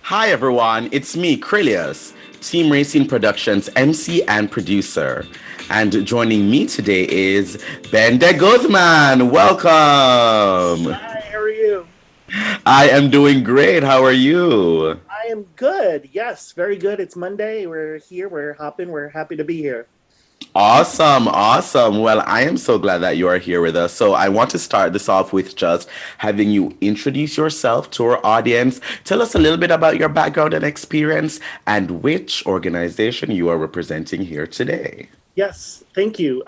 Hi everyone, it's me, Krylios, Team Racing Productions MC and producer. And joining me today is Guzman. Welcome. Hi, how are you? I am doing great. How are you? I am good. Yes, very good. It's Monday. We're here. We're hopping. We're happy to be here. Awesome, awesome. Well, I am so glad that you are here with us. So, I want to start this off with just having you introduce yourself to our audience. Tell us a little bit about your background and experience and which organization you are representing here today. Yes, thank you.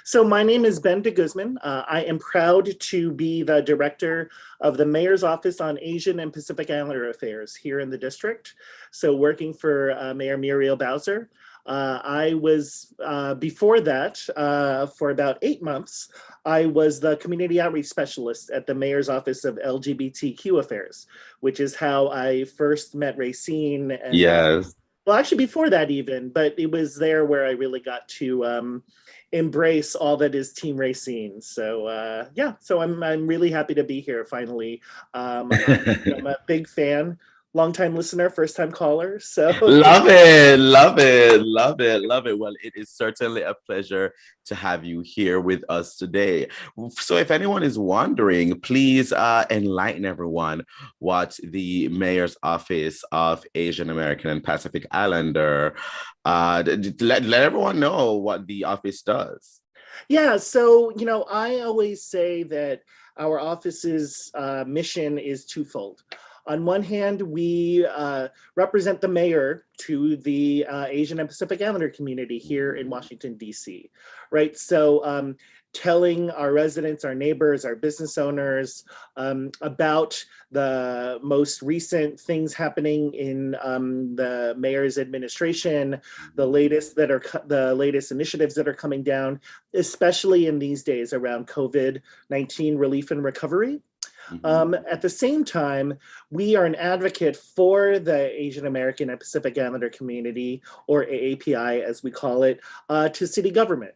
So my name is Guzman. I am proud to be the director of the Mayor's Office on Asian and Pacific Islander Affairs here in the district. So working for Mayor Muriel Bowser. I was, before that, for about 8 months, I was the community outreach specialist at the Mayor's Office of LGBTQ Affairs, which is how I first met Racine and Yes. well, actually before that even, but it was there where I really got to embrace all that is team racing. So yeah, so I'm really happy to be here finally. I'm a big fan, longtime listener, first time caller. So Love it, love it, love it, love it. Well, it is certainly a pleasure to have you here with us today. So, if anyone is wondering, please enlighten everyone what the Mayor's Office of Asian American and Pacific Islander, let everyone know what the office does. yeah, so I always say that our office's mission is twofold. On one hand, we represent the mayor to the Asian and Pacific Islander community here in Washington, D.C., right? So telling our residents, our neighbors, our business owners about the most recent things happening in the mayor's administration, the latest initiatives that are coming down, especially in these days around COVID-19 relief and recovery. At the same time, we are an advocate for the Asian American and Pacific Islander community, or AAPI as we call it, to city government.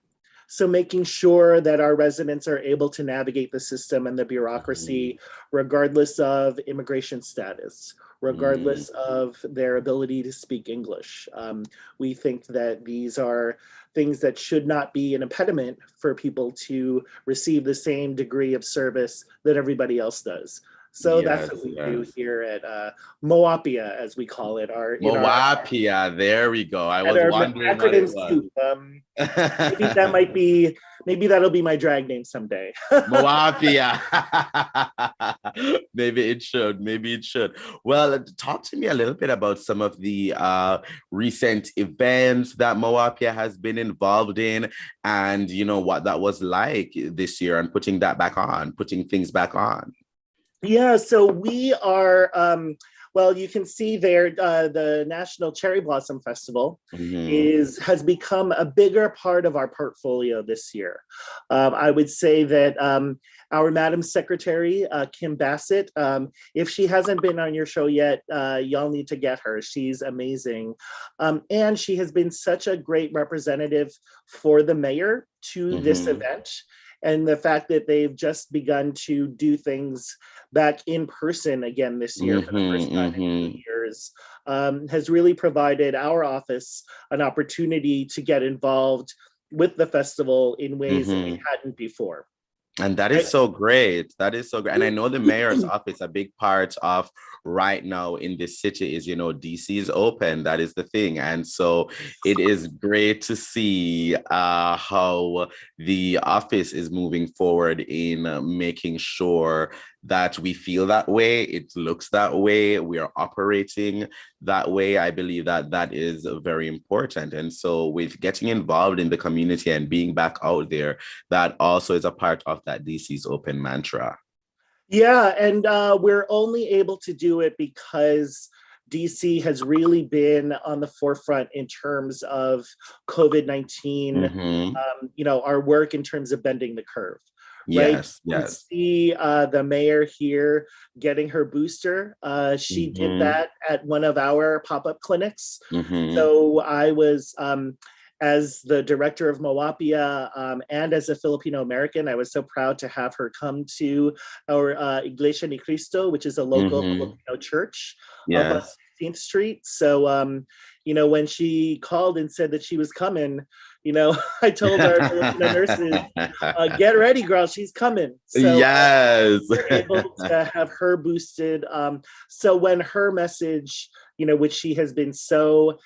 So making sure that our residents are able to navigate the system and the bureaucracy, regardless of immigration status, regardless of their ability to speak English. We think that these are things that should not be an impediment for people to receive the same degree of service that everybody else does. So that's Yes, what we do yes. here at MOAPIA, as we call it, Moapia, there we go. I at was our wondering what it acronym was. soup. Maybe that might be, maybe that'll be my drag name someday. Moapia. Maybe it should. Maybe it should. Well, talk to me a little bit about some of the recent events that Moapia has been involved in, and what that was like this year, and putting things back on. Yeah, so we are, well, you can see there the National Cherry Blossom Festival Mhm. has become a bigger part of our portfolio this year. I would say that our Madam Secretary, Kim Bassett, if she hasn't been on your show yet, y'all need to get her. She's amazing. And she has been such a great representative for the mayor to this Mhm. event. And the fact that they've just begun to do things back in person again this year for the Mhm. first time in Mhm. 2 years has really provided our office an opportunity to get involved with the festival in ways that we Mhm. hadn't before. And that is Right? so great. That is so great. And I know the mayor's office, a big part of right now in this city is, DC is open. That is the thing. And so it is great to see how the office is moving forward in making sure that we feel that way. It looks that way. We are operating that way. I believe that that is very important. And so with getting involved in the community and being back out there, that also is a part of that DC's open mantra. Yeah, and we're only able to do it because DC has really been on the forefront in terms of COVID-19, Mm-hmm. our work in terms of bending the curve, right? Yes, You can yes. see the mayor here getting her booster. She did Mm-hmm. that at one of our pop-up clinics. Mm-hmm. So I was, as the director of MOAPIA and as a Filipino American, I was so proud to have her come to our Iglesia ni Cristo, which is a local Mm-hmm. Filipino church up on Yes. 16th Street. So, when she called and said that she was coming, I told our Filipino nurses, get ready, girl, she's coming. So Yes. we're able to have her boosted. So when her message, which she has been so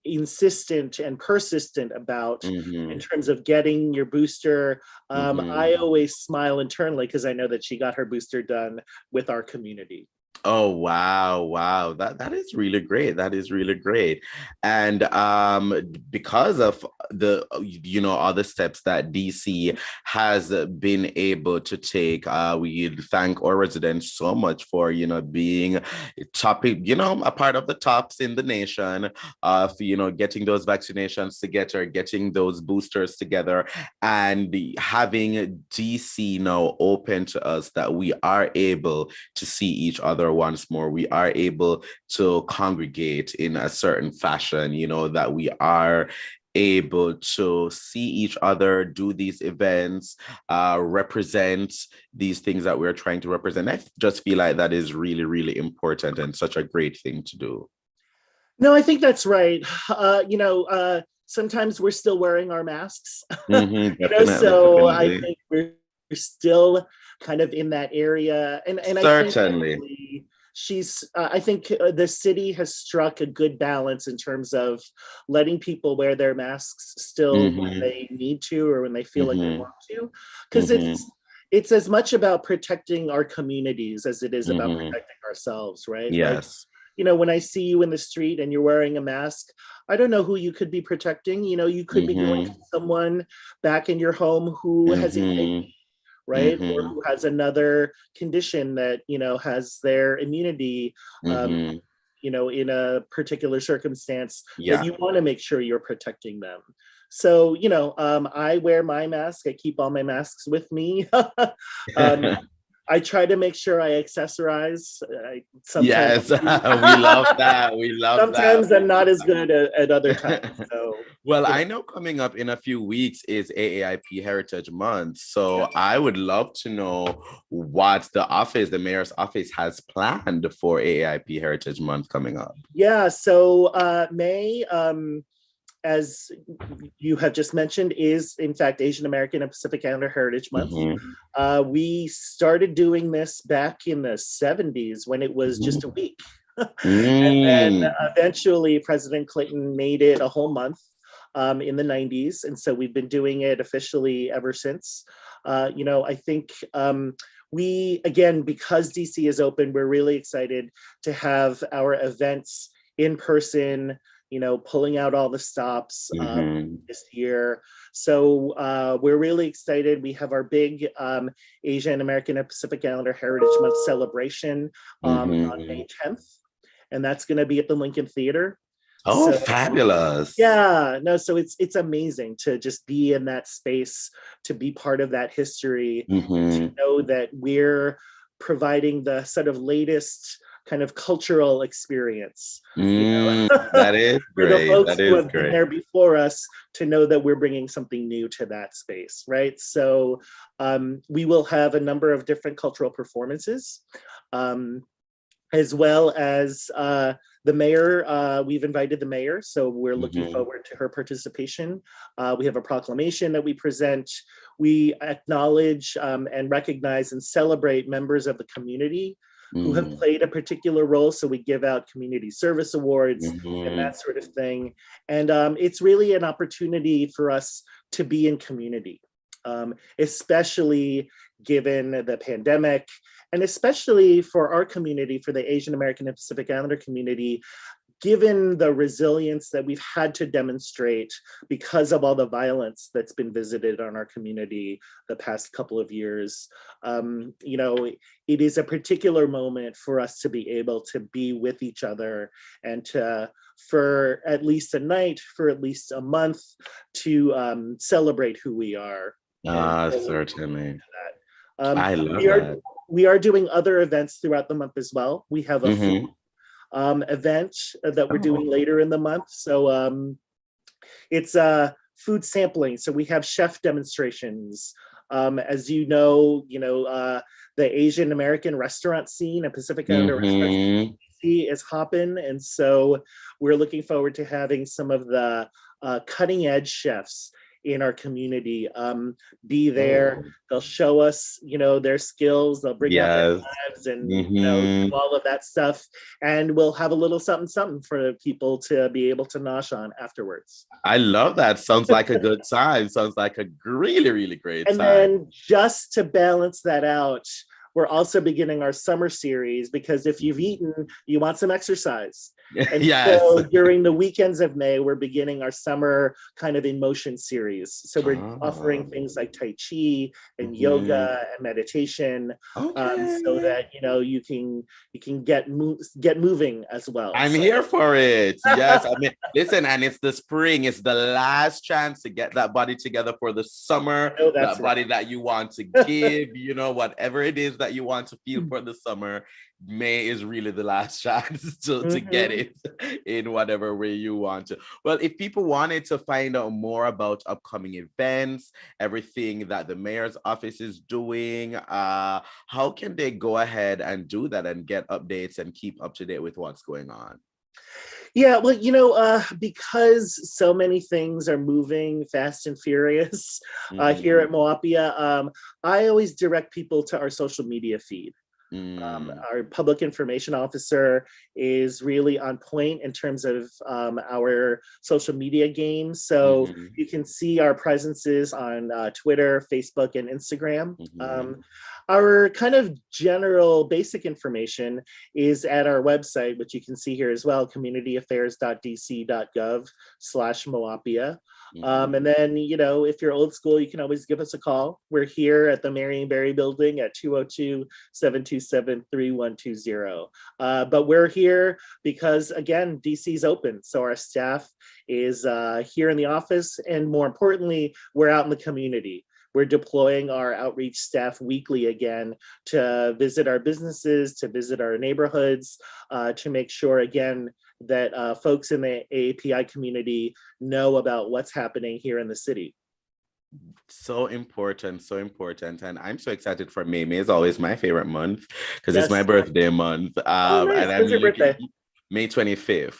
insistent and persistent about in Mm-hmm. terms of getting your booster, Mm-hmm. I always smile internally because I know that she got her booster done with our community. Oh wow, wow. That is really great. That is really great. And because of the all the steps that DC has been able to take, we thank our residents so much for being a part of the tops in the nation of getting those vaccinations together, getting those boosters together, and having DC now open to us that we are able to see each other once more. We are able to congregate in a certain fashion, that we are able to see each other, do these events, represent these things that we're trying to represent. I just feel like that is really, really important and such a great thing to do. No, I think that's right. Sometimes we're still wearing our masks, Definitely, so I definitely. think we're still kind of in that area. And I think Certainly. actually I think the city has struck a good balance in terms of letting people wear their masks still when Hmm. they need to or when they feel like they Hmm. want to, because Hmm. it's as much about protecting our communities as it is about Hmm. protecting ourselves, right? Like, Yes. when I see you in the street and you're wearing a mask, I don't know who you could be protecting. You could be going to Hmm. someone back in your home who has a baby, Hmm. right? Or Hmm. who has another condition that, has their immunity, um, Hmm. in a particular circumstance that Yeah. you want to make sure you're protecting them. So, I wear my mask. I keep all my masks with me. um, I try to make sure I accessorize. Sometimes Yes, we love that. We love that. sometimes I'm not as good at other times. So, Well, you know, I know coming up in a few weeks is AAIP Heritage Month. yeah. So I would love to know what the mayor's office, has planned for AAIP Heritage Month coming up. Yeah. So May, as you have just mentioned, is in fact Asian American and Pacific Islander Heritage Month. Mhm. We started doing this back in the 70s when it was just a week. And then Mm. eventually President Clinton made it a whole month in the 90s. And so we've been doing it officially ever since. I think again, because DC is open, we're really excited to have our events in person, pulling out all the stops Mhm. this year. So we're really excited. We have our big Asian American and Pacific Islander Heritage Month celebration on Mhm. May 10th, and that's going to be at the Lincoln Theater. Oh, So fabulous. yeah, no, so it's amazing to just be in that space, to be part of that history, and to Mhm. know that we're providing the sort of latest kind of cultural experience, That is for the great. folks That who is have been great. there before us to know that we're bringing something new to that space, right? So we will have a number of different cultural performances. As well as the mayor. We've invited the mayor, so we're looking Mhm. forward to her participation. We have a proclamation that we present. We acknowledge and recognize and celebrate members of the community who have Mhm. played a particular role. So we give out community service awards and Mhm. that sort of thing. And it's really an opportunity for us to be in community, especially given the pandemic, and especially for our community, for the Asian American and Pacific Islander community, given the resilience that we've had to demonstrate because of all the violence that's been visited on our community the past couple of years. It is a particular moment for us to be able to be with each other and to, for at least a night, for at least a month, to celebrate who we are. And so Certainly. um, I love we are that. we are doing other events throughout the month as well. We have a food Mm-hmm. event that we're Oh, doing later in the month. So it's food sampling. So we have chef demonstrations. As you know, the Asian American restaurant scene and Pacific Islander restaurant mm-hmm. scene is hopping, and so we're looking forward to having some of the cutting edge chefs in our community be there. Oh, They'll show us, their skills. They'll bring out their yes. knives and Mm-hmm. do all of that stuff, and we'll have a little something something for people to be able to nosh on afterwards. I love that. Sounds like a good time. Sounds like a really, really great And time. then just to balance that out, we're also beginning our summer series because if you've eaten, you want some exercise. And Yes. so during the weekends of May, we're beginning our summer kind of in motion series. So we're Oh. offering things like Tai Chi and Mhm. yoga and meditation, so Okay. that you can get moving as well. I'm So here for it. Yes. I mean, listen, and it's the spring. It's the last chance to get that body together for the summer, I know that's that right. body that you want to give, whatever it is that you want to feel for the summer. May is really the last chance to get Mhm. it in whatever way you want to. Well, if people wanted to find out more about upcoming events, everything that the mayor's office is doing, how can they go ahead and do that and get updates and keep up to date with what's going on? Yeah, well, because so many things are moving fast and furious here Mm-hmm. at MOAPIA, I always direct people to our social media feed. Mm. Our public information officer is really on point in terms of our social media game. So Mm-hmm. you can see our presences on Twitter, Facebook, and Instagram. Mm-hmm. Our kind of general basic information is at our website, which you can see here as well, communityaffairs.dc.gov/Moapia. Mm-hmm. And then, if you're old school, you can always give us a call. We're here at the Marion Barry building at 202-727-3120. But we're here because, again, DC's open. So our staff is here in the office. And more importantly, we're out in the community. We're deploying our outreach staff weekly again to visit our businesses, to visit our neighborhoods, to make sure, again, that folks in the AAPI community know about what's happening here in the city. So important, so important. And I'm so excited for May. May is always my favorite month because it's my Yes. birthday month. Oh, And nice. I'm When's your looking birthday? May 25th.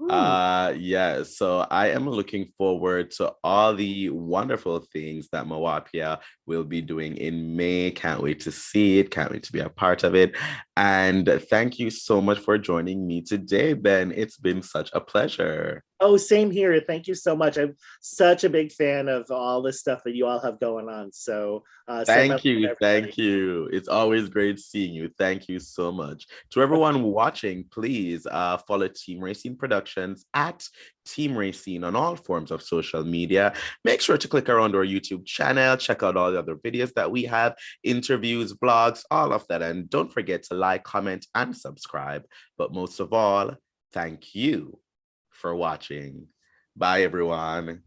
Hmm. Yeah, so I am looking forward to all the wonderful things that Mawapia will be doing in May. Can't wait to see it, can't wait to be a part of it. And thank you so much for joining me today, Ben. It's been such a pleasure. Oh, same here. Thank you so much. I'm such a big fan of all this stuff that you all have going on. So send my love Thank you. to Thank everybody. you. It's always great seeing you. Thank you so much. To everyone watching, please follow Team Racing Productions at Team Racing on all forms of social media. Make sure to click around our YouTube channel, check out all the other videos that we have, interviews, blogs, all of that. And don't forget to like, comment, and subscribe. But most of all, thank you for watching. Bye, everyone.